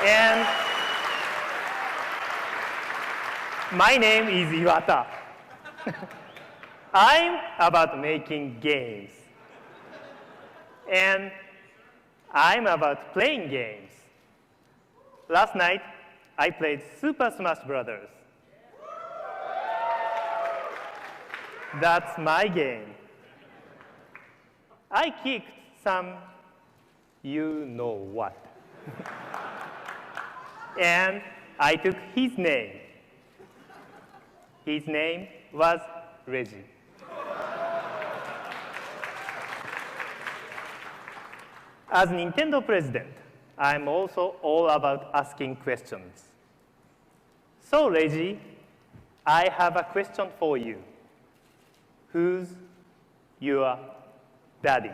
And my name is Iwata. I'm about making games. And I'm about playing games. Last night, I played Super Smash Brothers. That's my game. I kicked some you-know-what. And I took his name. His name was Reggie. As Nintendo president, I'm also all about asking questions. So, Reggie, I have a question for you. Who's your daddy?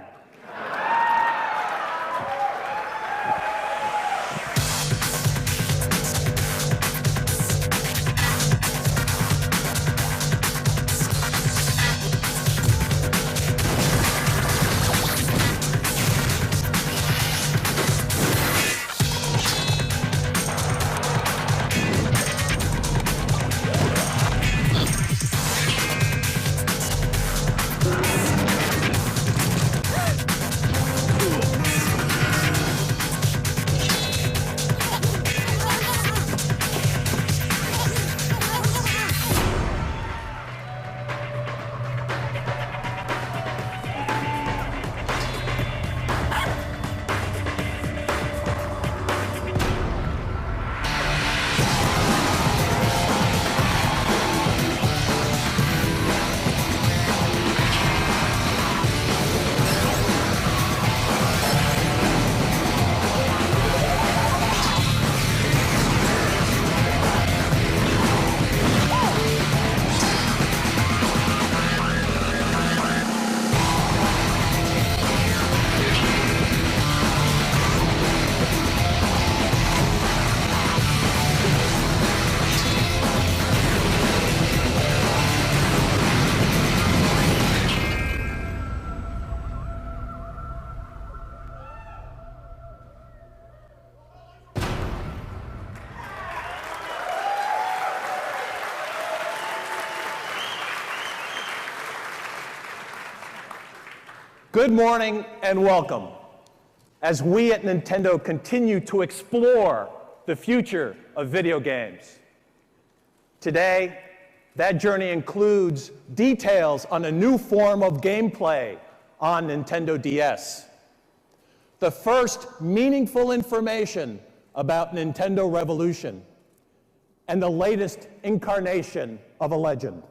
Good morning and welcome as we at Nintendo continue to explore the future of video games. Today, that journey includes details on a new form of gameplay on Nintendo DS, the first meaningful information about Nintendo Revolution, and the latest incarnation of a legend.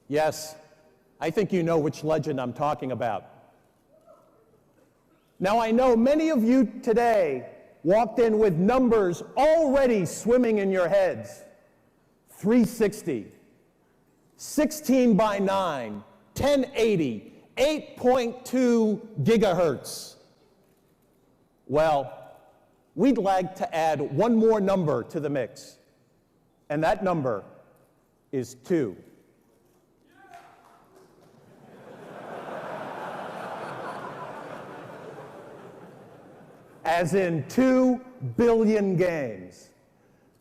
Yes, I think you know which legend I'm talking about. Now, I know many of you today walked in with numbers already swimming in your heads. 360, 16 by 9, 1080, 8.2 gigahertz. Well, we'd like to add one more number to the mix, and that number is 2. As in 2 billion games.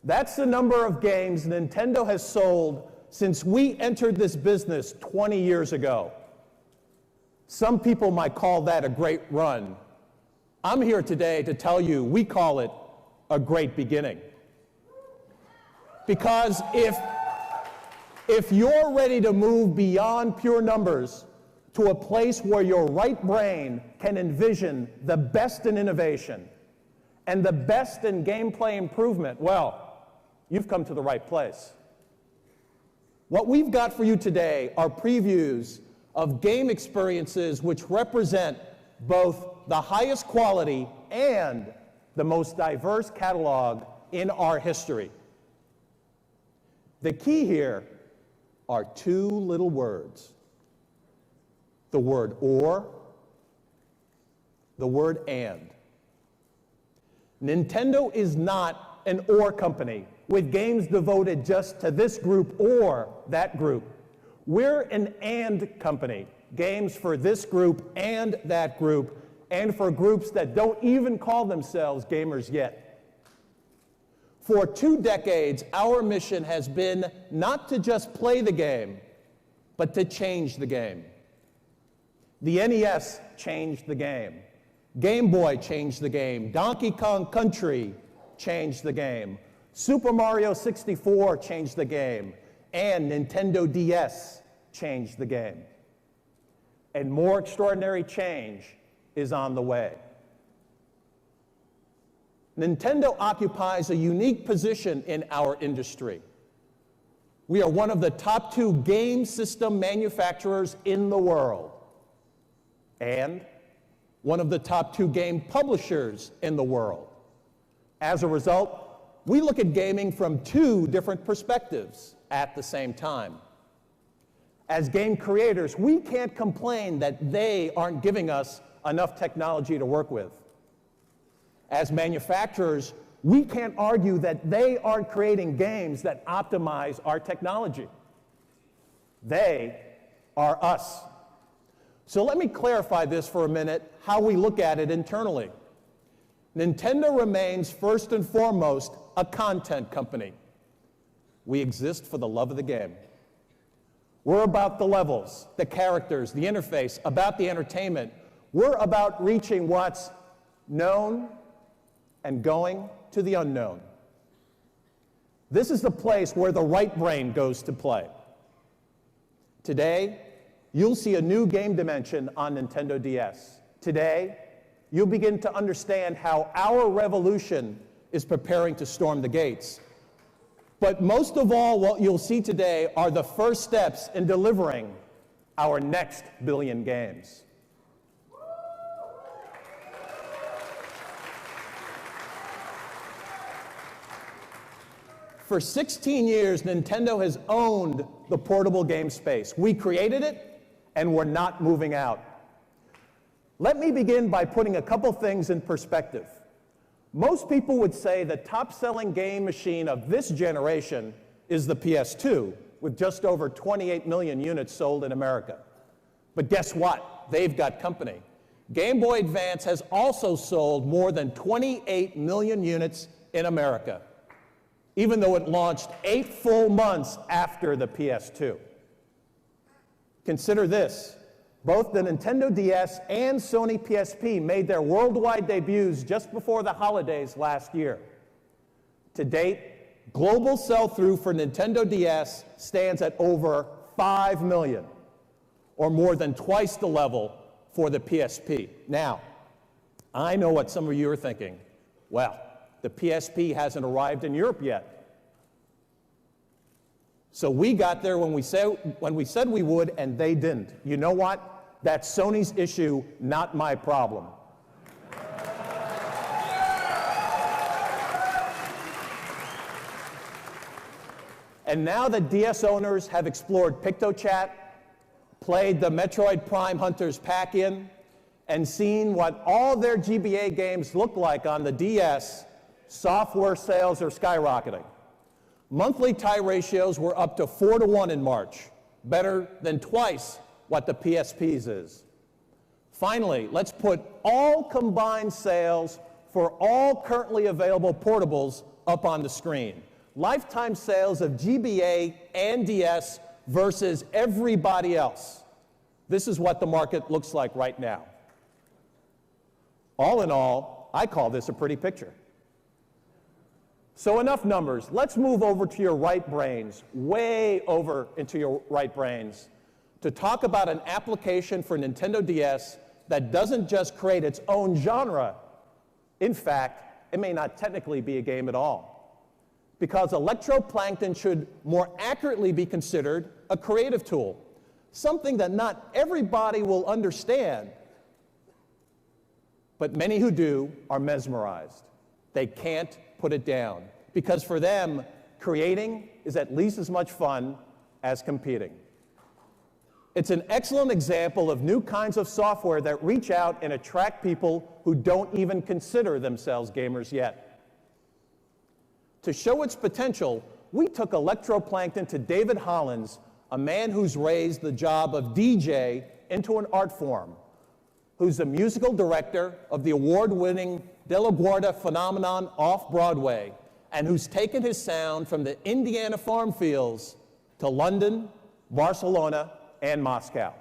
That's the number of games Nintendo has sold since we entered this business 20 years ago. Some people might call that a great run. I'm here today to tell you we call it a great beginning. Because if you're ready to move beyond pure numbers to a place where your right brain can envision the best in innovation and the best in gameplay improvement, well, you've come to the right place. What we've got for you today are previews of game experiences which represent both the highest quality and the most diverse catalog in our history. The key here are 2 little words. The word or, the word and. Nintendo is not an or company with games devoted just to this group or that group. We're an and company, games for this group and that group, and for groups that don't even call themselves gamers yet. For 2 decades, our mission has been not to just play the game, but to change the game. The NES changed the game. Game Boy changed the game. Donkey Kong Country changed the game. Super Mario 64 changed the game. And Nintendo DS changed the game. And more extraordinary change is on the way. Nintendo occupies a unique position in our industry. We are one of the top 2 game system manufacturers in the world, and one of the top 2 game publishers in the world. As a result, we look at gaming from 2 different perspectives at the same time. As game creators, we can't complain that they aren't giving us enough technology to work with. As manufacturers, we can't argue that they aren't creating games that optimize our technology. They are us. So let me clarify this for a minute, how we look at it internally. Nintendo remains first and foremost a content company. We exist for the love of the game. We're about the levels, the characters, the interface, about the entertainment. We're about reaching what's known and going to the unknown. This is the place where the right brain goes to play. Today, you'll see a new game dimension on Nintendo DS. Today, you'll begin to understand how our revolution is preparing to storm the gates. But most of all, what you'll see today are the first steps in delivering our next billion games. For 16 years, Nintendo has owned the portable game space. We created it, and we're not moving out. Let me begin by putting a couple things in perspective. Most people would say the top-selling game machine of this generation is the PS2, with just over 28 million units sold in America. But guess what? They've got company. Game Boy Advance has also sold more than 28 million units in America, even though it launched 8 full months after the PS2. Consider this. Both the Nintendo DS and Sony PSP made their worldwide debuts just before the holidays last year. To date, global sell-through for Nintendo DS stands at over 5 million, or more than twice the level for the PSP. Now, I know what some of you are thinking. Well, the PSP hasn't arrived in Europe yet. So we got there when we said we would, and they didn't. You know what? That's Sony's issue, not my problem. And now that DS owners have explored PictoChat, played the Metroid Prime Hunters pack-in, and seen what all their GBA games look like on the DS, software sales are skyrocketing. Monthly tie ratios were up to 4-to-1 in March, better than twice what the PSP's is. Finally, let's put all combined sales for all currently available portables up on the screen. Lifetime sales of GBA and DS versus everybody else. This is what the market looks like right now. All in all, I call this a pretty picture. So enough numbers. Let's move over to your right brains, way over into your right brains, to talk about an application for Nintendo DS that doesn't just create its own genre. In fact, it may not technically be a game at all, because electroplankton should more accurately be considered a creative tool, something that not everybody will understand, but many who do are mesmerized. They can't put it down, because for them, creating is at least as much fun as competing. It's an excellent example of new kinds of software that reach out and attract people who don't even consider themselves gamers yet. To show its potential, we took electroplankton to David Hollands, a man who's raised the job of DJ into an art form, who's the musical director of the award-winning De La Guardia phenomenon off-Broadway, and who's taken his sound from the Indiana farm fields to London, Barcelona, and Moscow.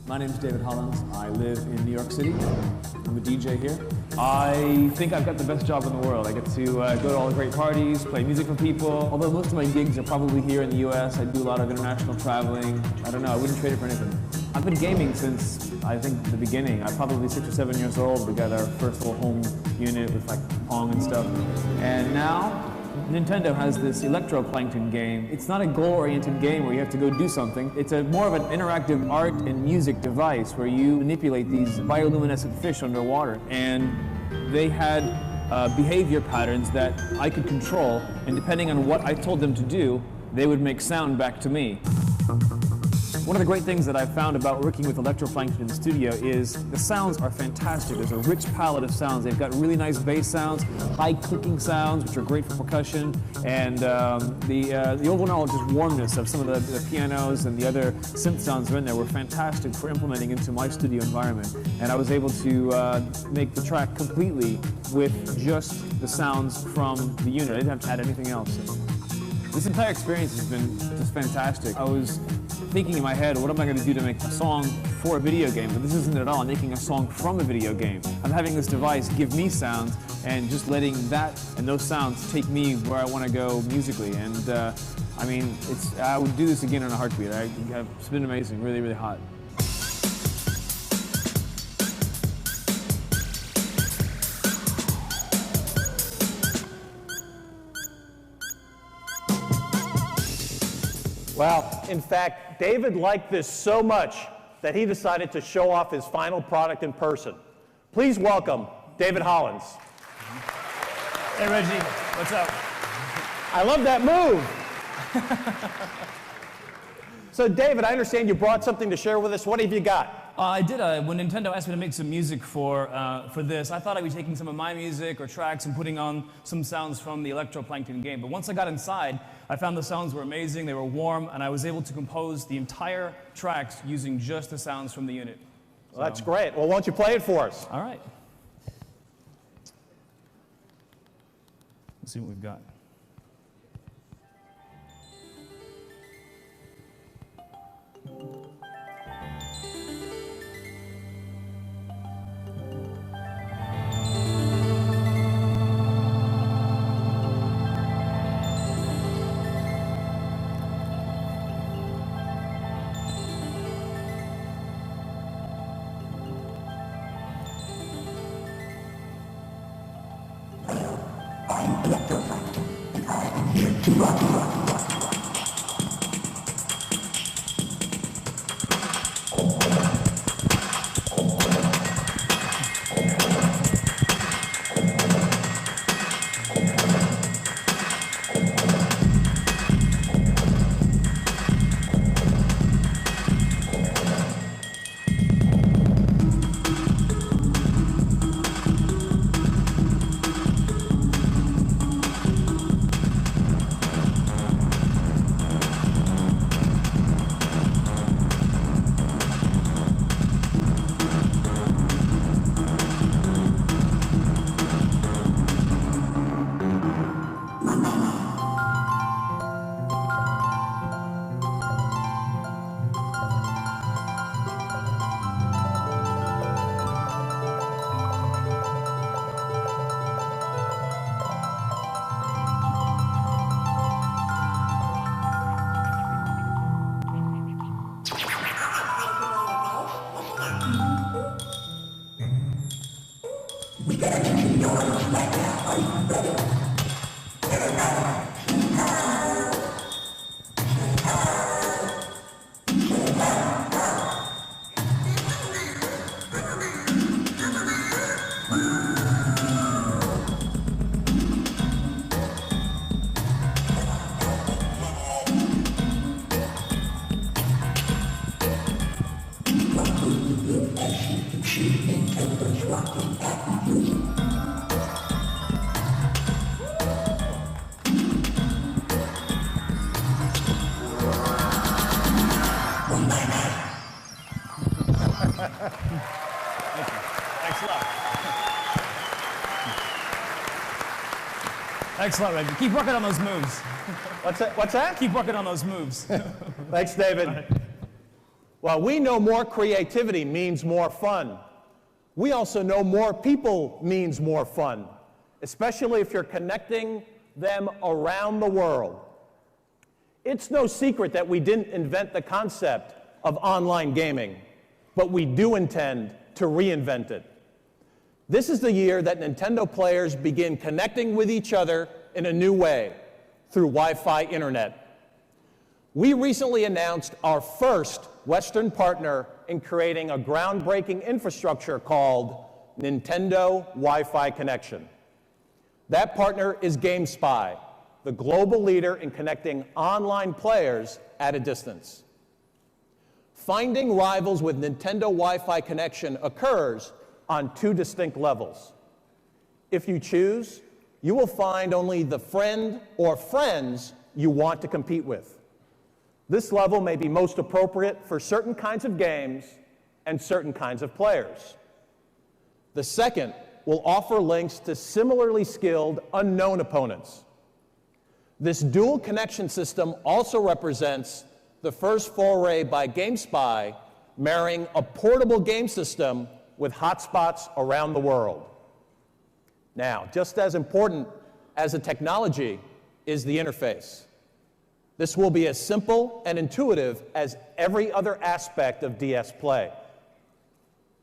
My name is David Hollands. I live in New York City. I'm a DJ here. I think I've got the best job in the world. I get to go to all the great parties, play music for people. Although most of my gigs are probably here in the US, I do a lot of international traveling. I don't know, I wouldn't trade it for anything. I've been gaming since, I think, the beginning. I'm probably 6 or 7 years old. We got our first little home unit with like Pong and stuff. And now, Nintendo has this electroplankton game. It's not a goal-oriented game where you have to go do something. It's more of an interactive art and music device where you manipulate these bioluminescent fish underwater. And they had behavior patterns that I could control, and depending on what I told them to do, they would make sound back to me. One of the great things that I've found about working with electroplankton in the studio is the sounds are fantastic. There's a rich palette of sounds. They've got really nice bass sounds, high clicking sounds, which are great for percussion, and the overall just warmness of some of the pianos and the other synth sounds in there were fantastic for implementing into my studio environment. And I was able to make the track completely with just the sounds from the unit. I didn't have to add anything else. This entire experience has been just fantastic. I was thinking in my head, what am I going to do to make a song for a video game? But this isn't it at all. I'm making a song from a video game. I'm having this device give me sounds and just letting that and those sounds take me where I want to go musically. And I mean, I would do this again in a heartbeat. It's been amazing, really, really hot. Well, in fact, David liked this so much that he decided to show off his final product in person. Please welcome David Hollands. Hey, Reggie, what's up? I love that move. So, David, I understand you brought something to share with us. What have you got? I did. When Nintendo asked me to make some music for this, I thought I'd be taking some of my music or tracks and putting on some sounds from the electroplankton game. But once I got inside, I found the sounds were amazing, they were warm, and I was able to compose the entire tracks using just the sounds from the unit. Well, that's great. Well, why don't you play it for us? All right. Let's see what we've got. Excellent, Reggie. Keep working on those moves. What's that? Keep working on those moves. Thanks, David. Well, we know more creativity means more fun. We also know more people means more fun, especially if you're connecting them around the world. It's no secret that we didn't invent the concept of online gaming, but we do intend to reinvent it. This is the year that Nintendo players begin connecting with each other in a new way through Wi-Fi internet. We recently announced our first Western partner in creating a groundbreaking infrastructure called Nintendo Wi-Fi Connection. That partner is GameSpy, the global leader in connecting online players at a distance. Finding rivals with Nintendo Wi-Fi Connection occurs on two distinct levels. If you choose, you will find only the friend or friends you want to compete with. This level may be most appropriate for certain kinds of games and certain kinds of players. The second will offer links to similarly skilled unknown opponents. This dual connection system also represents the first foray by GameSpy marrying a portable game system with hotspots around the world. Now, just as important as the technology is the interface. This will be as simple and intuitive as every other aspect of DS play.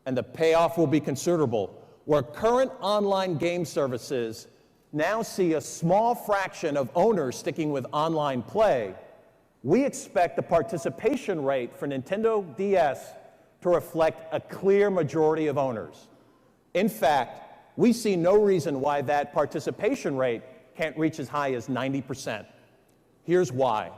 And the payoff will be considerable, where current online game services now see a small fraction of owners sticking with online play. We expect the participation rate for Nintendo DS to reflect a clear majority of owners. In fact, we see no reason why that participation rate can't reach as high as 90%. Here's why.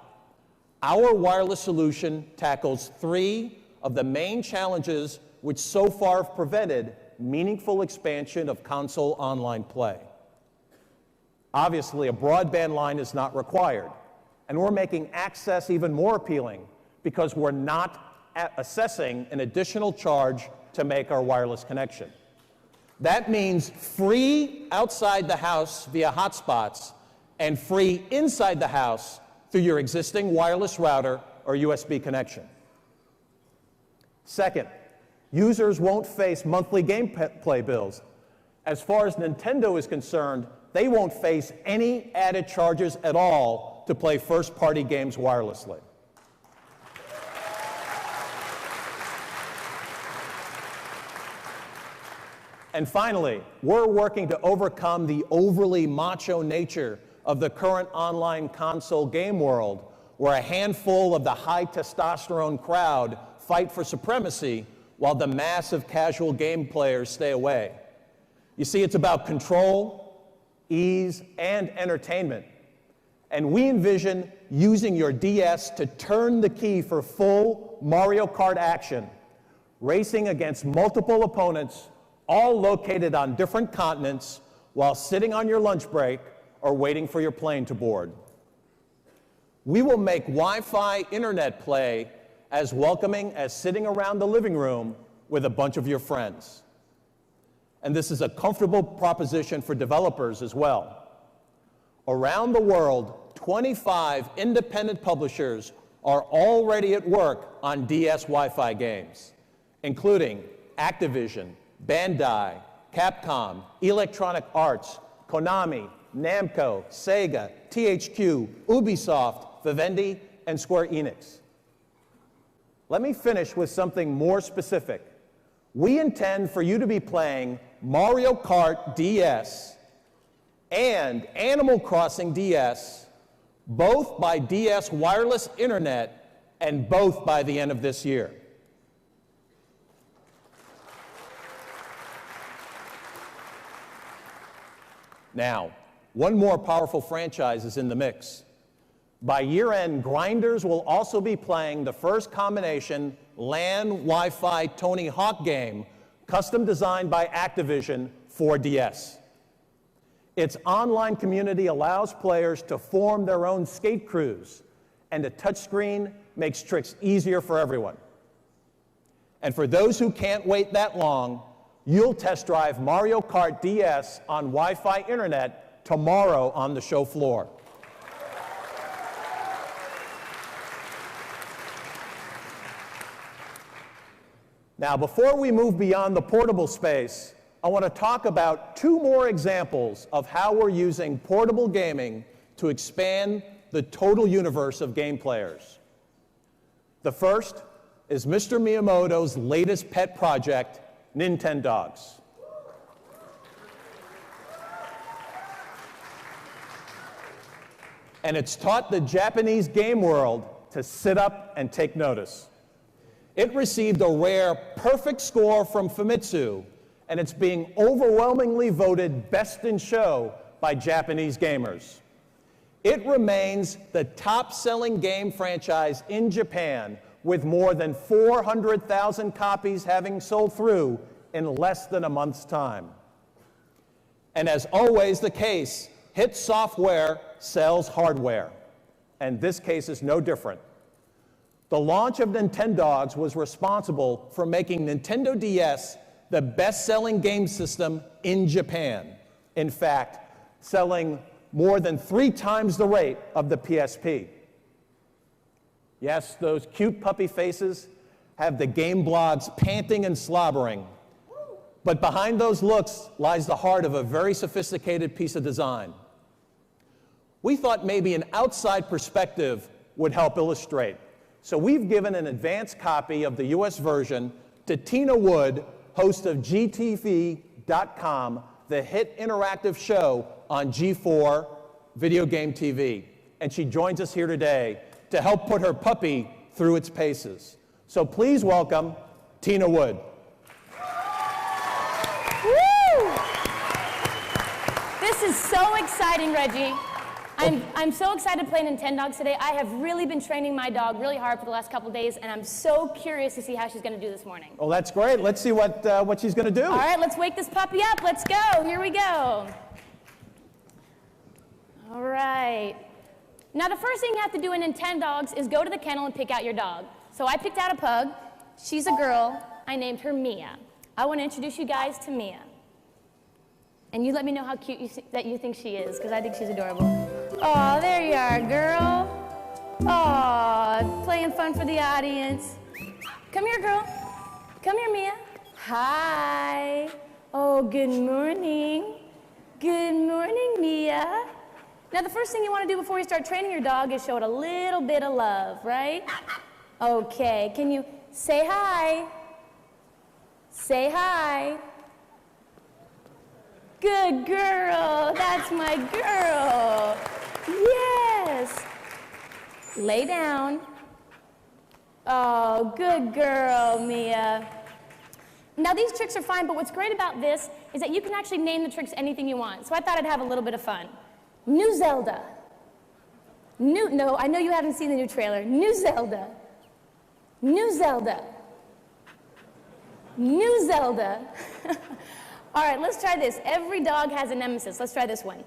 Our wireless solution tackles three of the main challenges which so far have prevented meaningful expansion of console online play. Obviously, a broadband line is not required, and we're making access even more appealing because we're not assessing an additional charge to make our wireless connection. That means free outside the house via hotspots and free inside the house through your existing wireless router or USB connection. Second, users won't face monthly gameplay bills. As far as Nintendo is concerned, they won't face any added charges at all to play first-party games wirelessly. And finally, we're working to overcome the overly macho nature of the current online console game world, where a handful of the high testosterone crowd fight for supremacy while the mass of casual game players stay away. You see, it's about control, ease, and entertainment. And we envision using your DS to turn the key for full Mario Kart action, racing against multiple opponents, all located on different continents, while sitting on your lunch break or waiting for your plane to board. We will make Wi-Fi internet play as welcoming as sitting around the living room with a bunch of your friends. And this is a comfortable proposition for developers as well. Around the world, 25 independent publishers are already at work on DS Wi-Fi games, including Activision, Bandai, Capcom, Electronic Arts, Konami, Namco, Sega, THQ, Ubisoft, Vivendi, and Square Enix. Let me finish with something more specific. We intend for you to be playing Mario Kart DS and Animal Crossing DS, both by DS Wireless Internet, and both by the end of this year. Now, one more powerful franchise is in the mix. By year-end, grinders will also be playing the first combination LAN Wi-Fi Tony Hawk game, custom designed by Activision for DS. Its online community allows players to form their own skate crews, and the touchscreen makes tricks easier for everyone. And for those who can't wait that long, you'll test drive Mario Kart DS on Wi-Fi internet tomorrow on the show floor. Now, before we move beyond the portable space, I want to talk about 2 more examples of how we're using portable gaming to expand the total universe of game players. The first is Mr. Miyamoto's latest pet project, Nintendogs. And it's taught the Japanese game world to sit up and take notice. It received a rare perfect score from Famitsu, and it's being overwhelmingly voted best in show by Japanese gamers. It remains the top-selling game franchise in Japan, with more than 400,000 copies having sold through in less than a month's time. And as always the case, hit software sells hardware, and this case is no different. The launch of Nintendogs was responsible for making Nintendo DS the best-selling game system in Japan. In fact, selling more than 3 times the rate of the PSP. Yes, those cute puppy faces have the game blogs panting and slobbering. But behind those looks lies the heart of a very sophisticated piece of design. We thought maybe an outside perspective would help illustrate. So we've given an advanced copy of the US version to Tina Wood, host of GTV.com, the hit interactive show on G4 Video Game TV. And she joins us here today to help put her puppy through its paces. So please welcome Tina Wood. Woo! This is so exciting, Reggie. I'm so excited to play Nintendogs today. I have really been training my dog really hard for the last couple days, and I'm so curious to see how she's going to do this morning. Well, that's great. Let's see what she's going to do. All right, let's wake this puppy up. Let's go. Here we go. All right. Now, the first thing you have to do in Nintendogs is go to the kennel and pick out your dog. So I picked out a pug. She's a girl. I named her Mia. I want to introduce you guys to Mia. And you let me know how cute that you think she is, because I think she's adorable. Oh, there you are, girl. Oh, playing fun for the audience. Come here, girl. Come here, Mia. Hi. Oh, good morning. Good morning, Mia. Now, the first thing you want to do before you start training your dog is show it a little bit of love, right? Okay, can you say hi? Say hi. Good girl, that's my girl. Yes. Lay down. Oh, good girl, Mia. Now, these tricks are fine, but what's great about this is that you can actually name the tricks anything you want. So I thought I'd have a little bit of fun. New Zelda. No, I know you haven't seen the new trailer. New Zelda. New Zelda. New Zelda. All right, let's try this. Every dog has a nemesis. Let's try this one.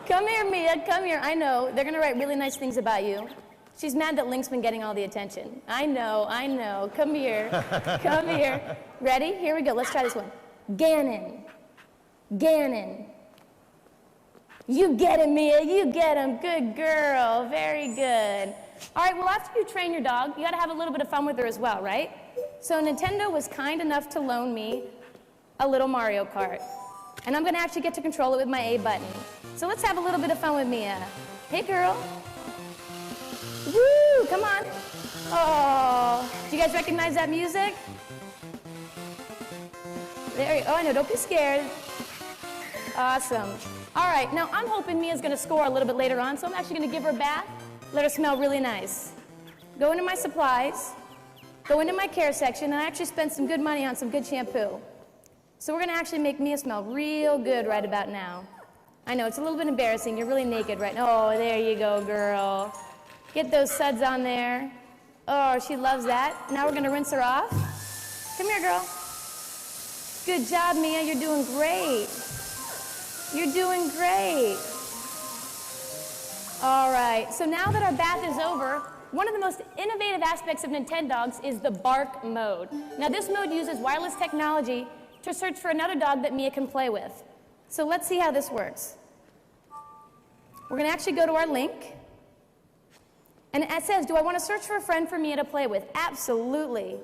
Come here, Mia, come here. I know, they're gonna write really nice things about you. She's mad that Link's been getting all the attention. I know. Come here, come here. Ready? Here we go, let's try this one. Ganon. Ganon. You get him, Mia, you get him. Good girl, very good. All right, well, after you train your dog, you gotta have a little bit of fun with her as well, right? So Nintendo was kind enough to loan me a little Mario Kart. And I'm gonna actually get to control it with my A button. So let's have a little bit of fun with Mia. Hey, girl. Woo, come on. Oh, do you guys recognize that music? There you go. Oh, I know, don't be scared. Awesome. All right, now I'm hoping Mia's gonna score a little bit later on, so I'm actually gonna give her a bath, let her smell really nice. Go into my supplies, go into my care section, and I actually spent some good money on some good shampoo. So we're gonna actually make Mia smell real good right about now. I know, it's a little bit embarrassing, you're really naked right now. Oh, there you go, girl. Get those suds on there. Oh, she loves that. Now we're gonna rinse her off. Come here, girl. Good job, Mia, you're doing great. You're doing great. All right, so now that our bath is over, one of the most innovative aspects of Nintendogs is the bark mode. Now this mode uses wireless technology to search for another dog that Mia can play with. So let's see how this works. We're going to actually go to our link. And it says, do I want to search for a friend for Mia to play with? Absolutely.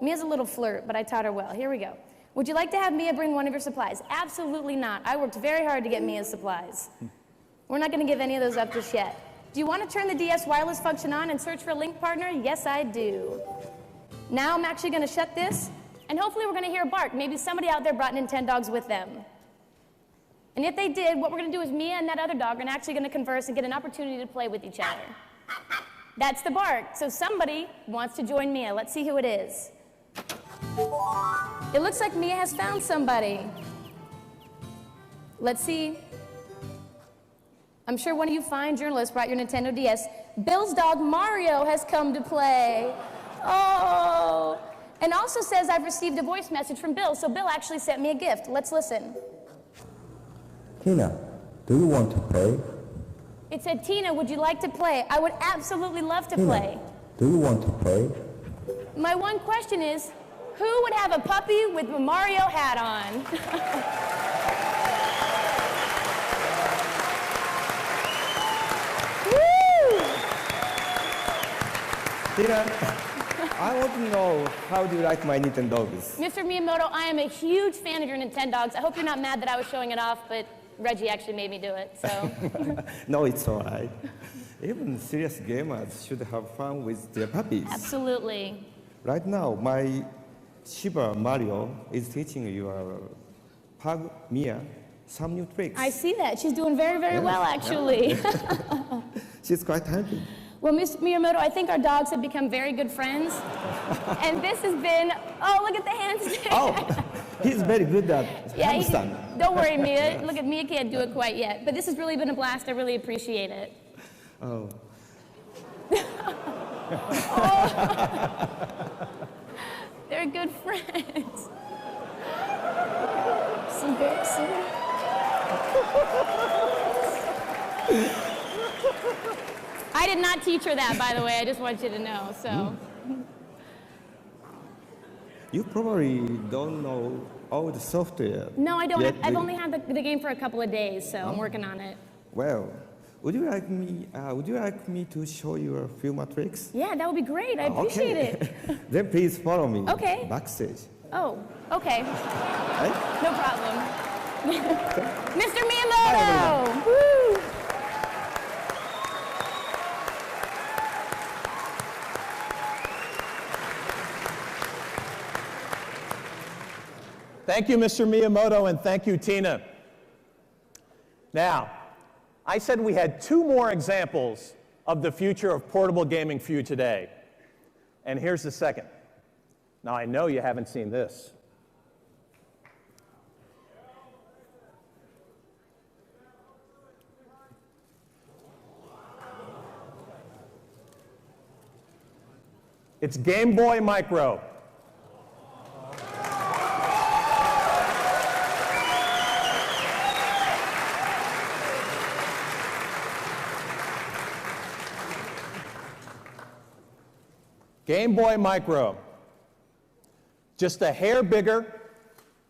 Mia's a little flirt, but I taught her well. Here we go. Would you like to have Mia bring one of your supplies? Absolutely not. I worked very hard to get Mia's supplies. We're not going to give any of those up just yet. Do you want to turn the DS wireless function on and search for a link partner? Yes, I do. Now I'm actually going to shut this, and hopefully we're going to hear a bark. Maybe somebody out there brought Nintendogs with them. And if they did, what we're going to do is Mia and that other dog are actually going to converse and get an opportunity to play with each other. That's the bark. So somebody wants to join Mia. Let's see who it is. It looks like Mia has found somebody. Let's see. I'm sure one of you fine journalists brought your Nintendo DS. Bill's dog Mario has come to play. Oh. And also says I've received a voice message from Bill. So Bill actually sent me a gift. Let's listen. Tina, do you want to play? It said, Tina, would you like to play? I would absolutely love to play. Do you want to play? My one question is, who would have a puppy with a Mario hat on? Tina, I want to know, how do you like my Nintendogs? Mr. Miyamoto, I am a huge fan of your Nintendogs. I hope you're not mad that I was showing it off, but Reggie actually made me do it, so. No, it's all right. Even serious gamers should have fun with their puppies. Absolutely. Right now, my Shiba Mario is teaching your pug Mia some new tricks. I see that. She's doing very, very well, actually. She's quite happy. Well, Mr. Miyamoto, I think our dogs have become very good friends. And this has been, oh, look at the handstand. Oh, he's very good at handstand. Don't worry, Mia. Look at Mia can't do it quite yet. But this has really been a blast. I really appreciate it. Oh. Oh. They're good friends. Some books. I did not teach her that, by the way. I just want you to know, so. You probably don't know all the software. No, I don't. Yet I've only had the game for a couple of days, so I'm working on it. Well, would you like me to show you a few more tricks? Yeah, that would be great. I appreciate it. Then please follow me. Okay. Backstage. Oh, okay. Right? No problem. Mr. Miyamoto! Woo! Thank you, Mr. Miyamoto, and thank you, Tina. Now, I said we had 2 more examples of the future of portable gaming for you today. And here's the second. Now, I know you haven't seen this. It's Game Boy Micro. Game Boy Micro, just a hair bigger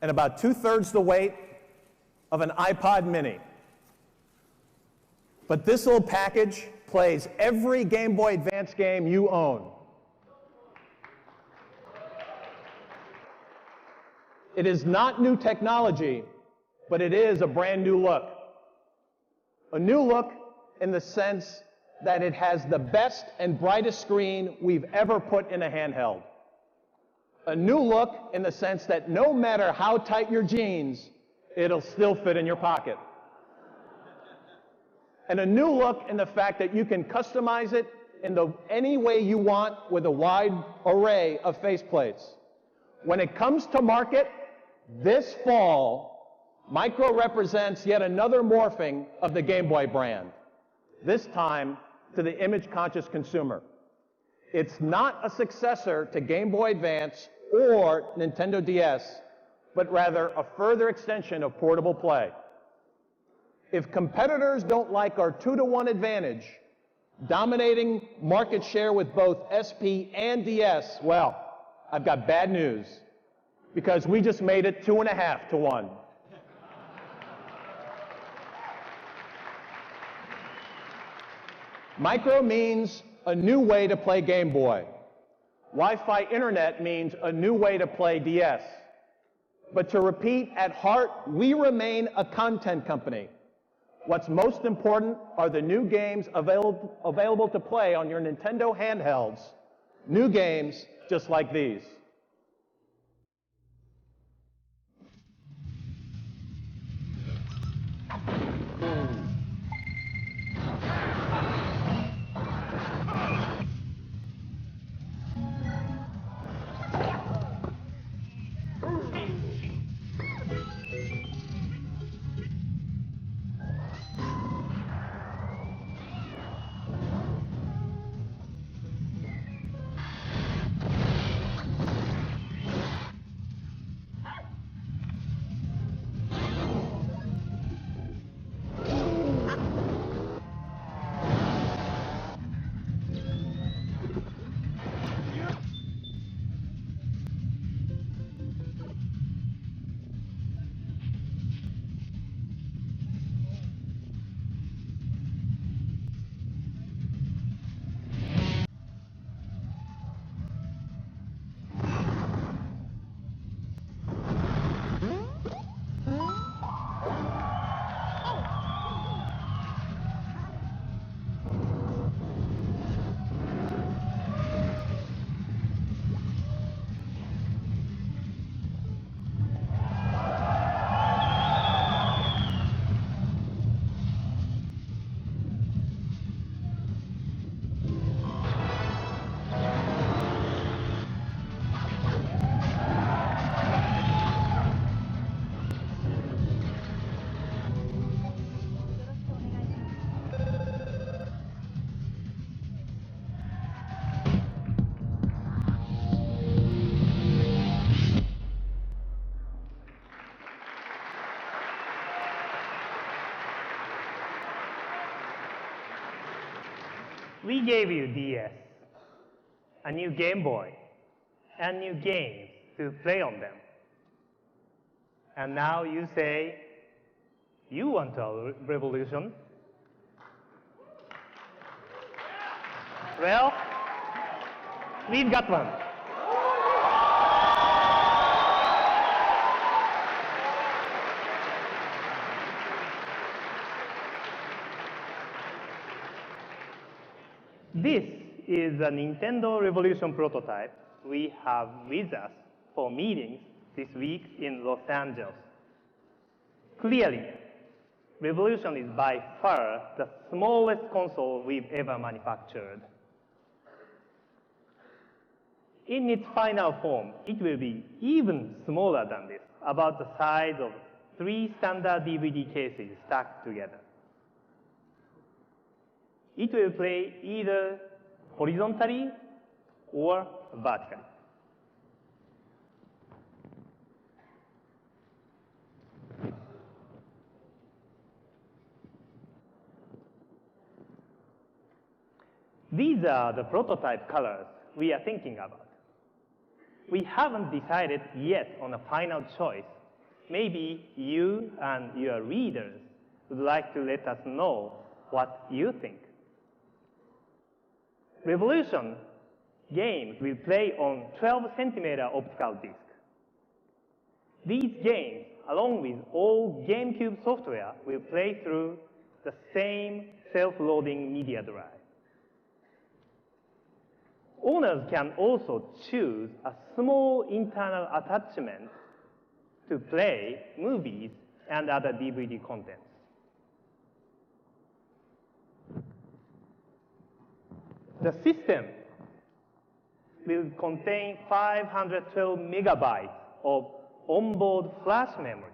and about 2/3 the weight of an iPod Mini. But this little package plays every Game Boy Advance game you own. It is not new technology, but it is a brand new look. A new look in the sense that it has the best and brightest screen we've ever put in a handheld. A new look in the sense that no matter how tight your jeans, it'll still fit in your pocket. And a new look in the fact that you can customize it in any way you want with a wide array of faceplates. When it comes to market, this fall, Micro represents yet another morphing of the Game Boy brand. This time, to the image-conscious consumer. It's not a successor to Game Boy Advance or Nintendo DS, but rather a further extension of portable play. If competitors don't like our 2-to-1 advantage, dominating market share with both SP and DS, well, I've got bad news. because we just made it 2.5 to 1. Micro means a new way to play Game Boy. Wi-Fi internet means a new way to play DS. But to repeat, at heart, we remain a content company. What's most important are the new games available to play on your Nintendo handhelds. New games just like these. We gave you DS, a new Game Boy, and new games to play on them. And now you say, you want a revolution? Well, we've got one. This is a Nintendo Revolution prototype we have with us for meetings this week in Los Angeles. Clearly, Revolution is by far the smallest console we've ever manufactured. In its final form, it will be even smaller than this, about the size of 3 standard DVD cases stacked together. It will play either horizontally or vertically. These are the prototype colors we are thinking about. We haven't decided yet on a final choice. Maybe you and your readers would like to let us know what you think. Revolution games will play on 12-centimeter optical disc. These games, along with all Gamecube software, will play through the same self-loading media drive. Owners can also choose a small internal attachment to play movies and other DVD contents. The system will contain 512 megabytes of onboard flash memory,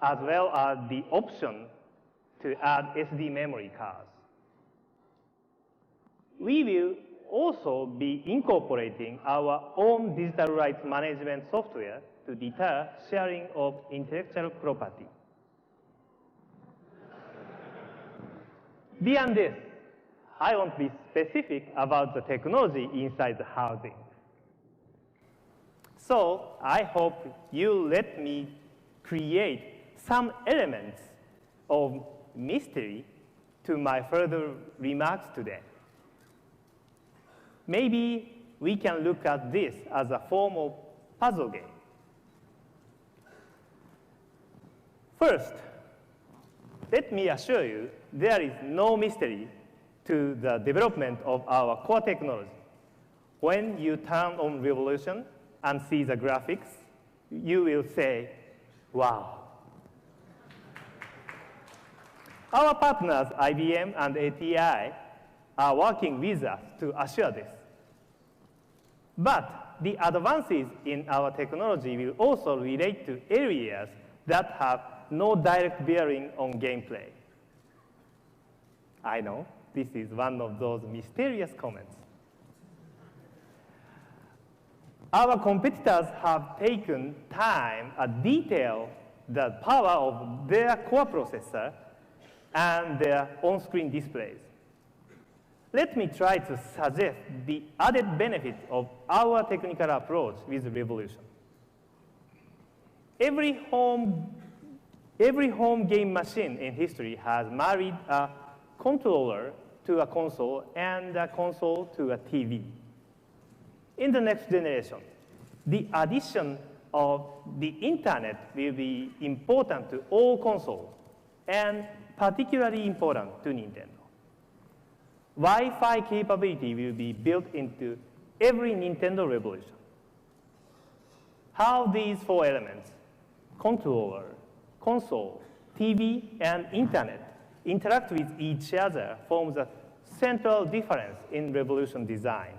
as well as the option to add SD memory cards. We will also be incorporating our own digital rights management software to deter sharing of intellectual property. Beyond this, I won't be specific about the technology inside the housing. So I hope you let me create some elements of mystery to my further remarks today. Maybe we can look at this as a form of puzzle game. First, let me assure you there is no mystery to the development of our core technology. When you turn on Revolution and see the graphics, you will say, wow. Our partners, IBM and ATI, are working with us to assure this. But the advances in our technology will also relate to areas that have no direct bearing on gameplay. I know, this is one of those mysterious comments. Our competitors have taken time to detail the power of their core processor and their on-screen displays. Let me try to suggest the added benefits of our technical approach with Revolution. Every home game machine in history has married a controller to a console and a console to a TV. In the next generation, the addition of the internet will be important to all consoles and particularly important to Nintendo. Wi-Fi capability will be built into every Nintendo Revolution. How these four elements, controller, console, TV, and internet, interact with each other forms a central difference in Revolution design.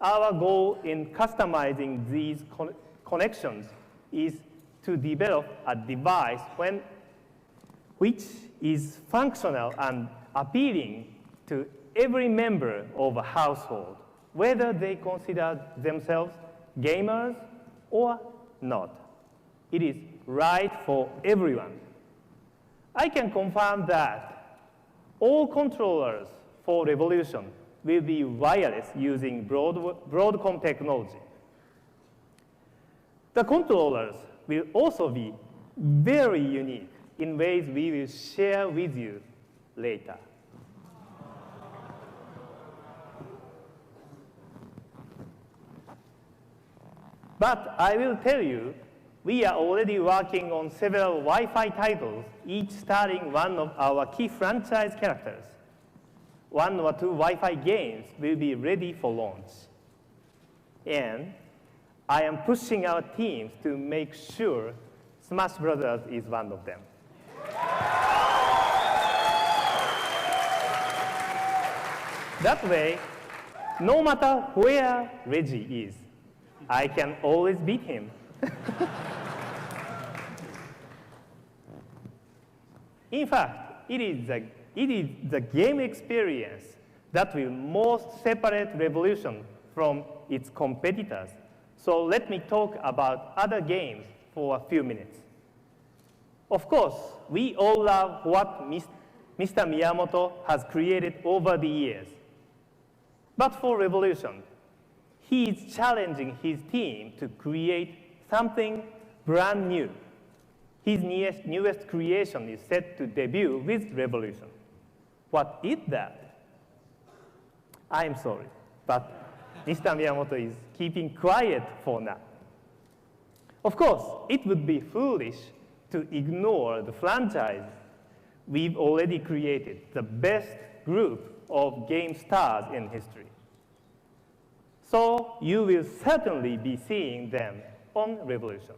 Our goal in customizing these connections is to develop a device which is functional and appealing to every member of a household, whether they consider themselves gamers or not. It is right for everyone. I can confirm that all controllers for Revolution will be wireless using Broadcom technology. The controllers will also be very unique in ways we will share with you later. But I will tell you, we are already working on several Wi-Fi titles, each starring one of our key franchise characters. 1 or 2 Wi-Fi games will be ready for launch. And I am pushing our teams to make sure Smash Brothers is one of them. That way, no matter where Reggie is, I can always beat him. In fact, it is the game experience that will most separate Revolution from its competitors. So let me talk about other games for a few minutes. Of course, we all love what Mr. Miyamoto has created over the years. But for Revolution, he is challenging his team to create something brand new. His newest creation is set to debut with Revolution. What is that? I'm sorry, but Mr. Miyamoto is keeping quiet for now. Of course, it would be foolish to ignore the franchise we've already created, the best group of game stars in history. So you will certainly be seeing them on Revolution.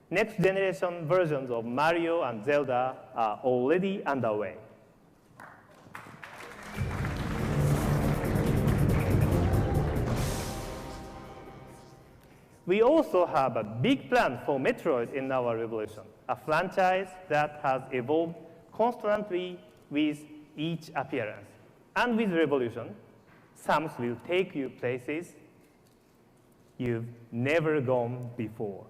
Next generation versions of Mario and Zelda are already underway. We also have a big plan for Metroid in our Revolution, a franchise that has evolved constantly with each appearance. And with Revolution, Samus will take you places you've never gone before.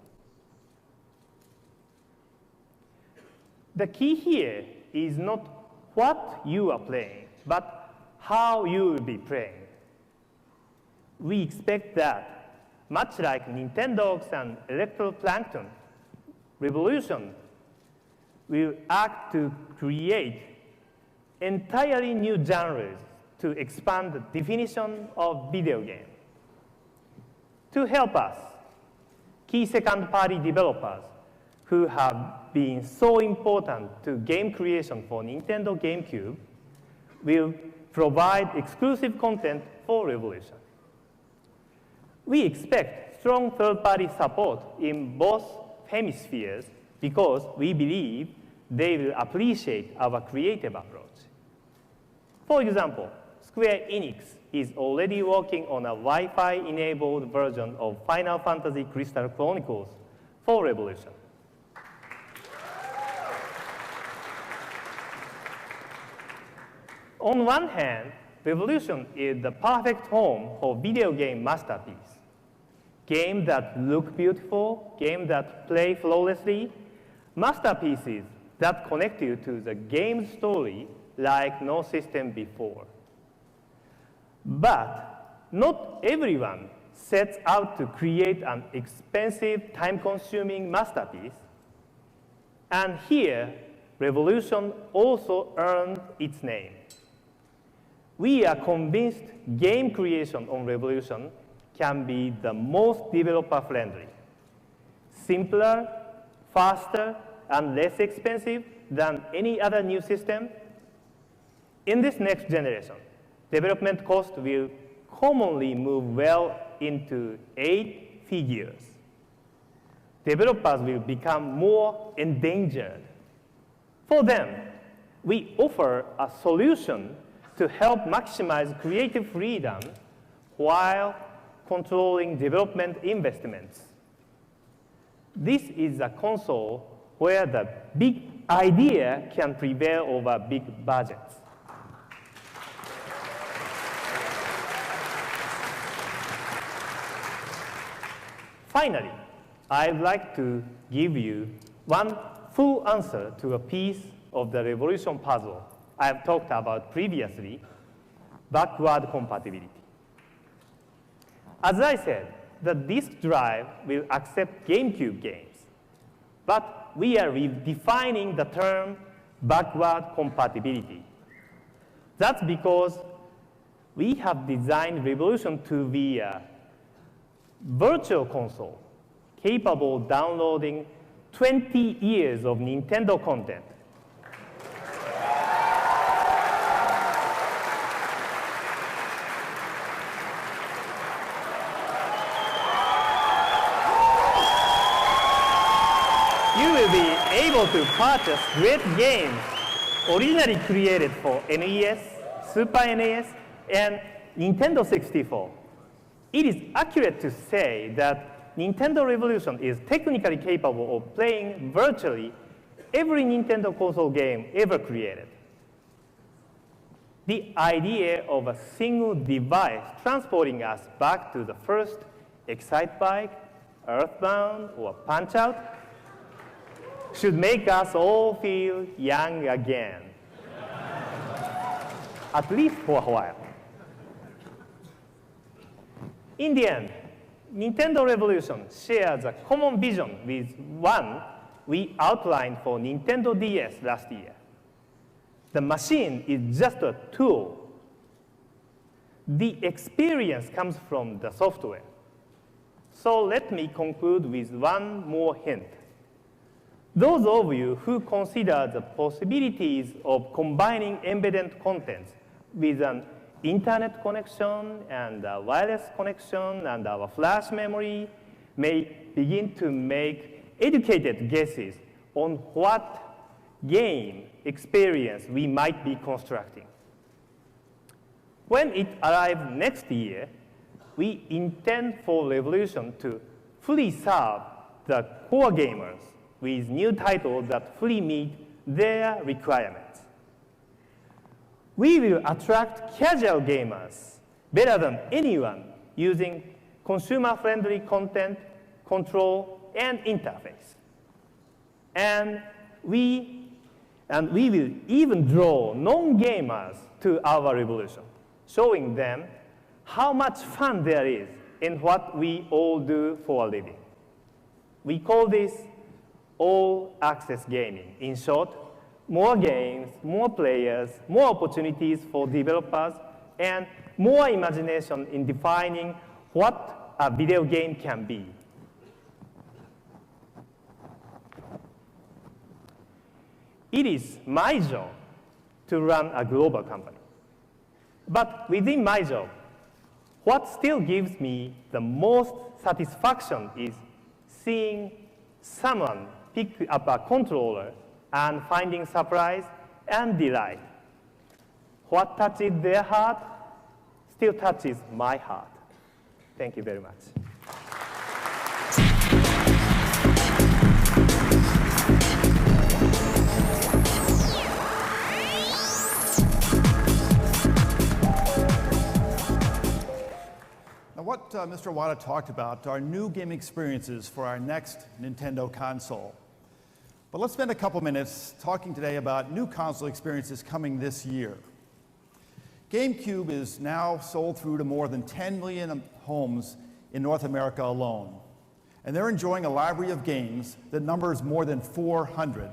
The key here is not what you are playing, but how you will be playing. We expect that Much like Nintendogs and Electroplankton, Revolution will act to create entirely new genres to expand the definition of video game. To help us, key second-party developers who have been so important to game creation for Nintendo Gamecube will provide exclusive content for Revolution. We expect strong third-party support in both hemispheres because we believe they will appreciate our creative approach. For example, Square Enix is already working on a Wi-Fi-enabled version of Final Fantasy Crystal Chronicles for Revolution. On one hand, Revolution is the perfect home for video game masterpiece. Games that look beautiful, games that play flawlessly, masterpieces that connect you to the game story like no system before. But not everyone sets out to create an expensive, time-consuming masterpiece. And here, Revolution also earned its name. We are convinced game creation on Revolution can be the most developer-friendly, simpler, faster, and less expensive than any other new system. In this next generation, development cost will commonly move well into 8 figures. Developers will become more endangered. For them, we offer a solution to help maximize creative freedom while controlling development investments. This is a console where the big idea can prevail over big budgets. Finally, I'd like to give you one full answer to a piece of the Revolution puzzle I've talked about previously, backward compatibility. As I said, the disk drive will accept Gamecube games, but we are redefining the term backward compatibility. That's because we have designed Revolution to be a virtual console capable of downloading 20 years of Nintendo content. You will be able to purchase great games originally created for NES, Super NES, and Nintendo 64. It is accurate to say that Nintendo Revolution is technically capable of playing virtually every Nintendo console game ever created. The idea of a single device transporting us back to the first Excitebike, Earthbound, or Punch-Out should make us all feel young again, at least for a while. In the end, Nintendo Revolution shares a common vision with one we outlined for Nintendo DS last year. The machine is just a tool. The experience comes from the software. So let me conclude with one more hint. Those of you who consider the possibilities of combining embedded contents with an internet connection and a wireless connection and our flash memory may begin to make educated guesses on what game experience we might be constructing. When it arrives next year, we intend for Revolution to fully serve the core gamers with new titles that fully meet their requirements. We will attract casual gamers better than anyone using consumer-friendly content, control, and interface. And we will even draw non-gamers to our Revolution, showing them how much fun there is in what we all do for a living. We call this all-access gaming. In short, more games, more players, more opportunities for developers, and more imagination in defining what a video game can be. It is my job to run a global company. But within my job, what still gives me the most satisfaction is seeing someone pick up a controller and finding surprise and delight. What touches their heart still touches my heart. Thank you very much. Now, what Mr. Wada talked about are new game experiences for our next Nintendo console. But let's spend a couple minutes talking today about new console experiences coming this year. Gamecube is now sold through to more than 10 million homes in North America alone. And they're enjoying a library of games that numbers more than 400,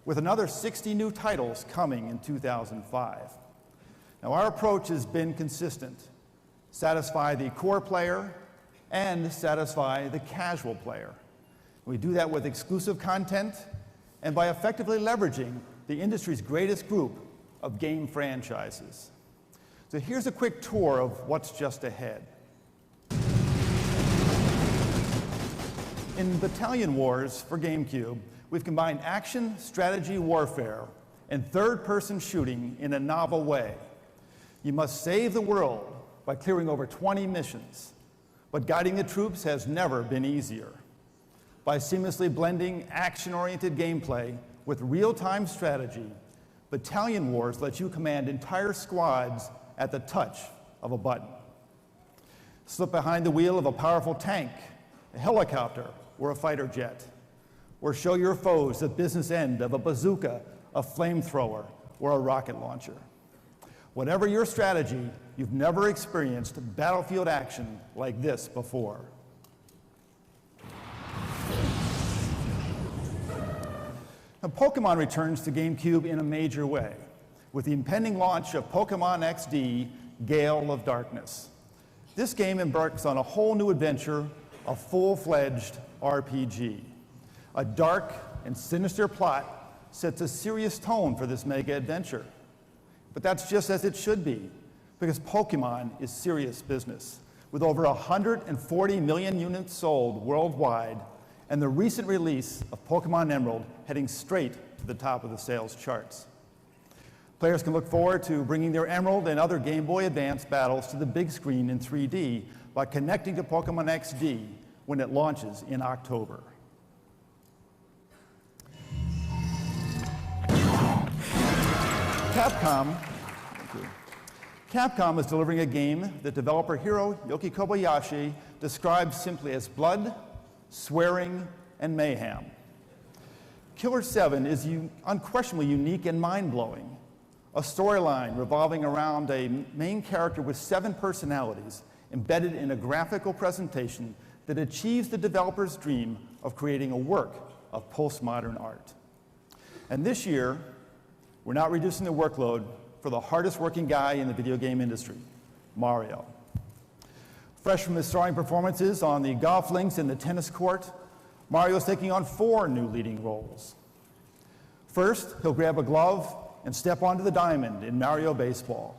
with another 60 new titles coming in 2005. Now, our approach has been consistent. Satisfy the core player and satisfy the casual player. We do that with exclusive content and by effectively leveraging the industry's greatest group of game franchises. So here's a quick tour of what's just ahead. In Battalion Wars for Gamecube, we've combined action, strategy, warfare, and third-person shooting in a novel way. You must save the world by clearing over 20 missions, but guiding the troops has never been easier. By seamlessly blending action-oriented gameplay with real-time strategy, Battalion Wars lets you command entire squads at the touch of a button. Slip behind the wheel of a powerful tank, a helicopter, or a fighter jet, or show your foes the business end of a bazooka, a flamethrower, or a rocket launcher. Whatever your strategy, you've never experienced battlefield action like this before. Now, Pokemon returns to GameCube in a major way, with the impending launch of Pokemon XD, Gale of Darkness. This game embarks on a whole new adventure, a full-fledged RPG. A dark and sinister plot sets a serious tone for this mega adventure. But that's just as it should be, because Pokemon is serious business, with over 140 million units sold worldwide, and the recent release of Pokemon Emerald heading straight to the top of the sales charts. Players can look forward to bringing their Emerald and other Game Boy Advance battles to the big screen in 3D by connecting to Pokemon XD when it launches in October. Capcom is delivering a game that developer Hiroyuki Kobayashi describes simply as blood, swearing, and mayhem. Killer 7 is unquestionably unique and mind-blowing. A storyline revolving around a main character with 7 personalities embedded in a graphical presentation that achieves the developer's dream of creating a work of postmodern art. And this year, we're not reducing the workload for the hardest working guy in the video game industry, Mario. Fresh from his starring performances on the golf links and the tennis court, Mario is taking on 4 new leading roles. First, he'll grab a glove and step onto the diamond in Mario Baseball.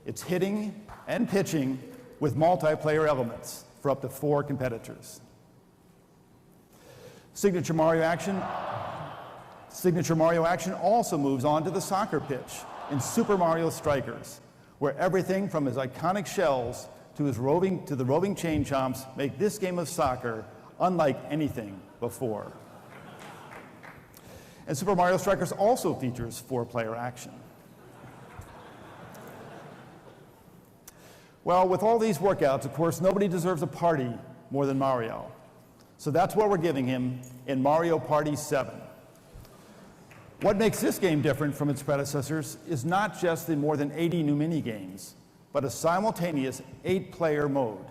It's hitting and pitching with multiplayer elements for up to 4 competitors. Signature Mario action also moves on to the soccer pitch in Super Mario Strikers, where everything from his iconic shells to the roving chain chomps make this game of soccer unlike anything before. And Super Mario Strikers also features 4-player action. Well, with all these workouts, of course, nobody deserves a party more than Mario. So that's what we're giving him in Mario Party 7. What makes this game different from its predecessors is not just the more than 80 new mini-games, but a simultaneous 8-player mode,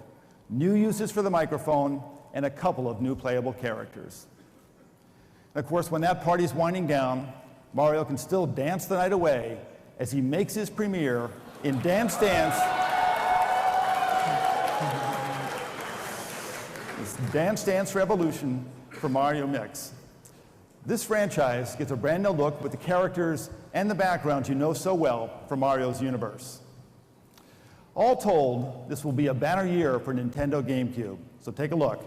new uses for the microphone, and a couple of new playable characters. And of course, when that party's winding down, Mario can still dance the night away as he makes his premiere in Dance Dance. It's Dance Dance Revolution for Mario Mix. This franchise gets a brand new look with the characters and the backgrounds you know so well from Mario's universe. All told, this will be a banner year for Nintendo GameCube, so take a look.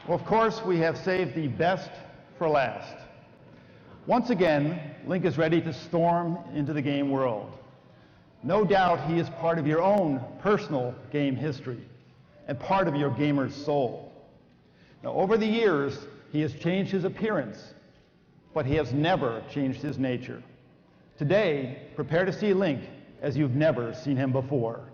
Well, of course, we have saved the best for last. Once again, Link is ready to storm into the game world. No doubt he is part of your own personal game history and part of your gamer's soul. Now, over the years, he has changed his appearance, but he has never changed his nature. Today, prepare to see Link as you've never seen him before.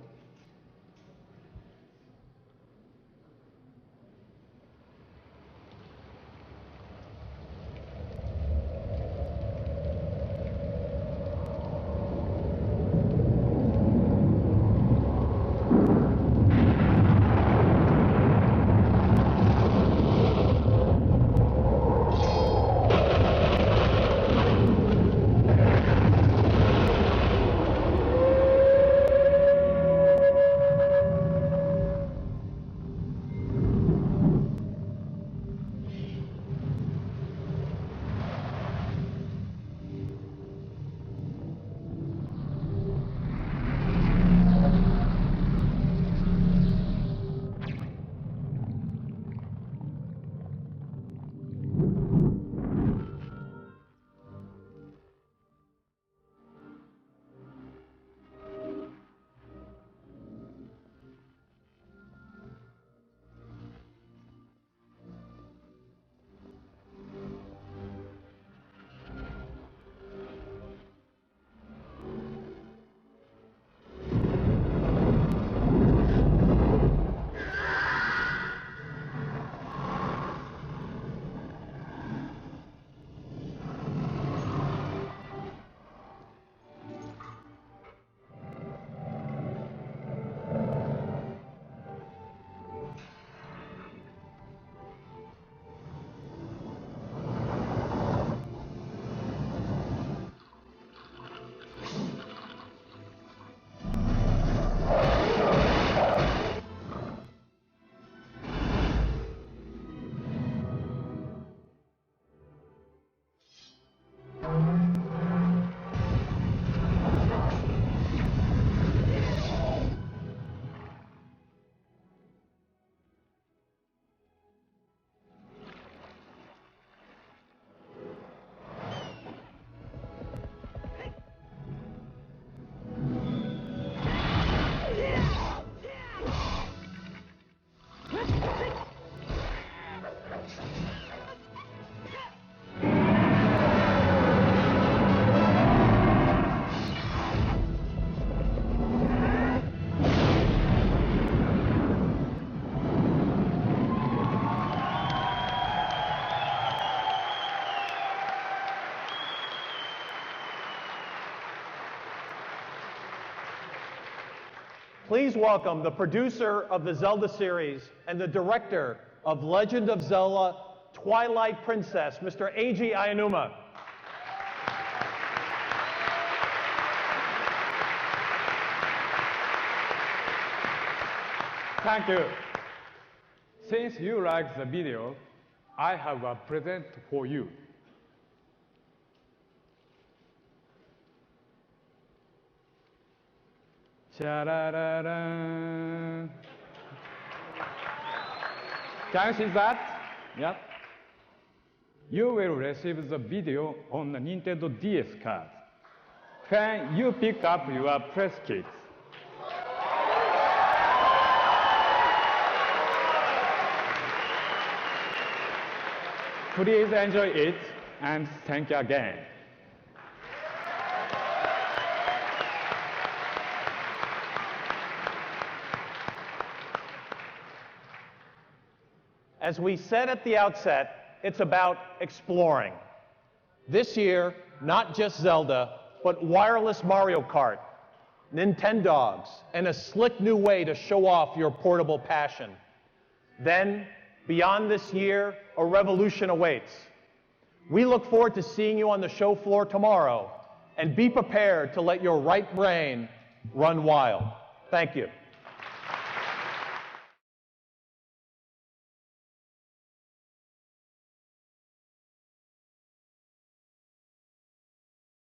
please welcome the producer of the Zelda series and the director of Legend of Zelda Twilight Princess, Mr. Eiji Aonuma. Thank you. Since you like the video, I have a present for you. Cha-da-da-da. Can you see that? Yeah. You will receive the video on the Nintendo DS card when you pick up your press kits. Please enjoy it, and thank you again. As we said at the outset, it's about exploring. This year, not just Zelda, but wireless Mario Kart, Nintendogs, and a slick new way to show off your portable passion. Then, beyond this year, a revolution awaits. We look forward to seeing you on the show floor tomorrow, and be prepared to let your right brain run wild. Thank you.